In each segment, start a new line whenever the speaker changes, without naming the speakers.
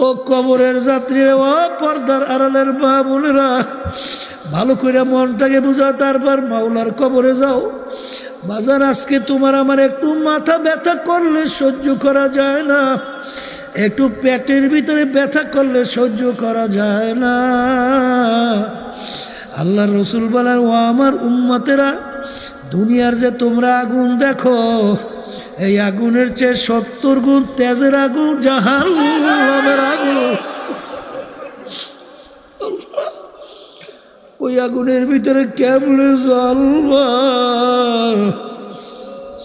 ও কবরের যাত্রীরা, ও পর্দার আড়ালের মা বোনেরা, ভালো করে মনটাকে বুঝাও, তারপর মাওলার কবরে যাও। বাজার আজকে তোমার আমার একটু মাথা ব্যথা করলে সহ্য করা যায় না, একটু পেটের ভিতরে ব্যথা করলে সহ্য করা যায় না। আল্লাহ রসুল বলেন, ও আমার উম্মতেরা, দুনিয়ার যে তোমরা আগুন দেখো, এই আগুনের চেয়ে 70 গুণ তেজের আগুন জাহান্নামের আগুন। ওই আগুনের ভিতরে কেমনে জ্বলবা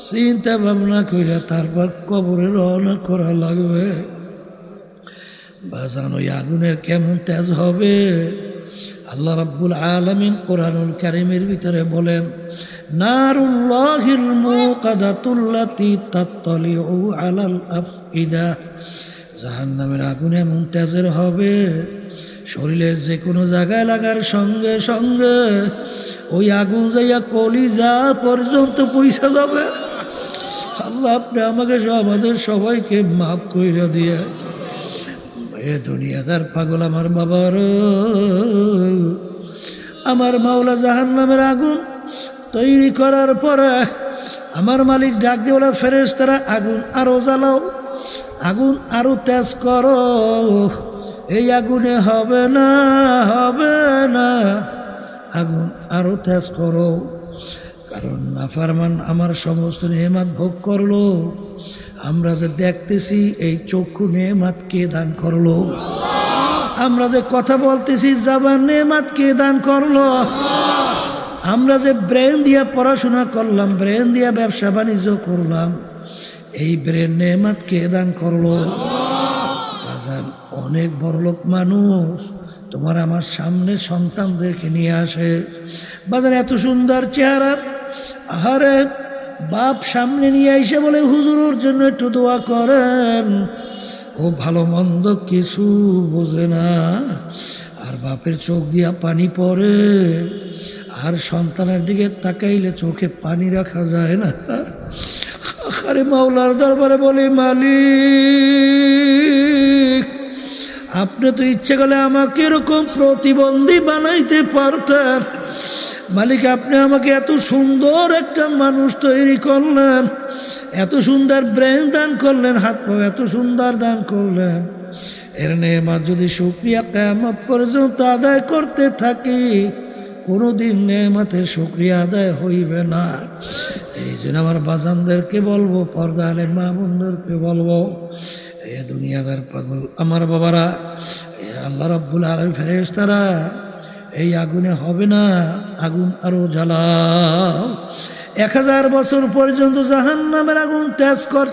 চিন্তা ভাবনা করে তারপর কবরে রওনা করা লাগবে। বাজান ওই আগুনের কেমন তেজ হবে, আল্লাহ রাব্বুল আলামিন কোরআনুল কারীমের ভিতরে বলেন, নারুল্লাহিল মুকাদাতুল্লাতী তাত্তালিউ আলাল আফইদা। জাহান্নামের আগুন এমন তেজের হবে, শরীরের যে কোনো জায়গায় লাগার সঙ্গে সঙ্গে ওই আগুন যাইয়া কলিজা পর্যন্ত পৌঁছে যাবে। আল্লাহ আপনি আমাকে আমাদের সবাইকে মাফ কইরা দিয়ে। এ দুনিয়াদার পাগল আমার বাবার, আমার মাওলা জাহান্নামের আগুন তৈরি করার পরে আমার মালিক ডাক দিয়ে বলে, ফেরেশতারা আগুন আরো জ্বালাও, আগুন আরো তেজ করো। এই আগুনে হবে না, হবে না, আগুন আরো তেজ করো। কারণ নাফরমান আমার সমস্ত নেয়ামত ভোগ করলো। আমরা যে দেখতেছি, এই চক্ষু নেয়ামত কে দান করলো? আমরা যে কথা বলতেছি, জবান নেয়ামত কে দান করলো? আমরা যে ব্রেন দিয়ে পড়াশোনা করলাম, ব্রেন দিয়ে ব্যবসা বাণিজ্য করলাম, এই ব্রেন নেয়ামত কে দান করলো? অনেক বড়লোক মানুষ তোমার আমার সামনে সন্তানদেরকে নিয়ে আসে, বাজার এত সুন্দর চেহারা, আহারে বাপ সামনে নিয়ে এসে বলে, হুজুর ওর জন্য একটু দোয়া করেন। ও ভালো মন্দ কিছু বোঝে না, আর বাপের চোখ দিয়া পানি পড়ে, আর সন্তানের দিকে তাকাইলে চোখে পানি রাখা যায় না। আরে মাওলার দরবারে বলি, মালিক আপনি তো ইচ্ছে করলে আমাকে এরকম প্রতিবন্ধী বানাইতে পারতেন। মালিক আপনি আমাকে এত সুন্দর একটা মানুষ তৈরি করলেন, এত সুন্দর ব্রেন দান করলেন, হাত পা এত সুন্দর দান করলেন। এর নেয়ামত যদি শুকরিয়া কিয়ামত পর্যন্ত আদায় করতে থাকি, কোনোদিন নেয়ামতের শুকরিয়া আদায় হইবে না। এই জন্য আমার বাজানদেরকে বলবো, পর্দা আলের মা বোনদেরকে বলবো, এ দুনিয়াদার পাগল আমার বাবারা, আল্লাহ রাব্বুল আলামিন ফেরেশতারা, এই আগুনে হবে না, আগুন আরো জ্বালাও। 1000 বছর পর্যন্ত জাহান্নামের আগুন তেজ কর।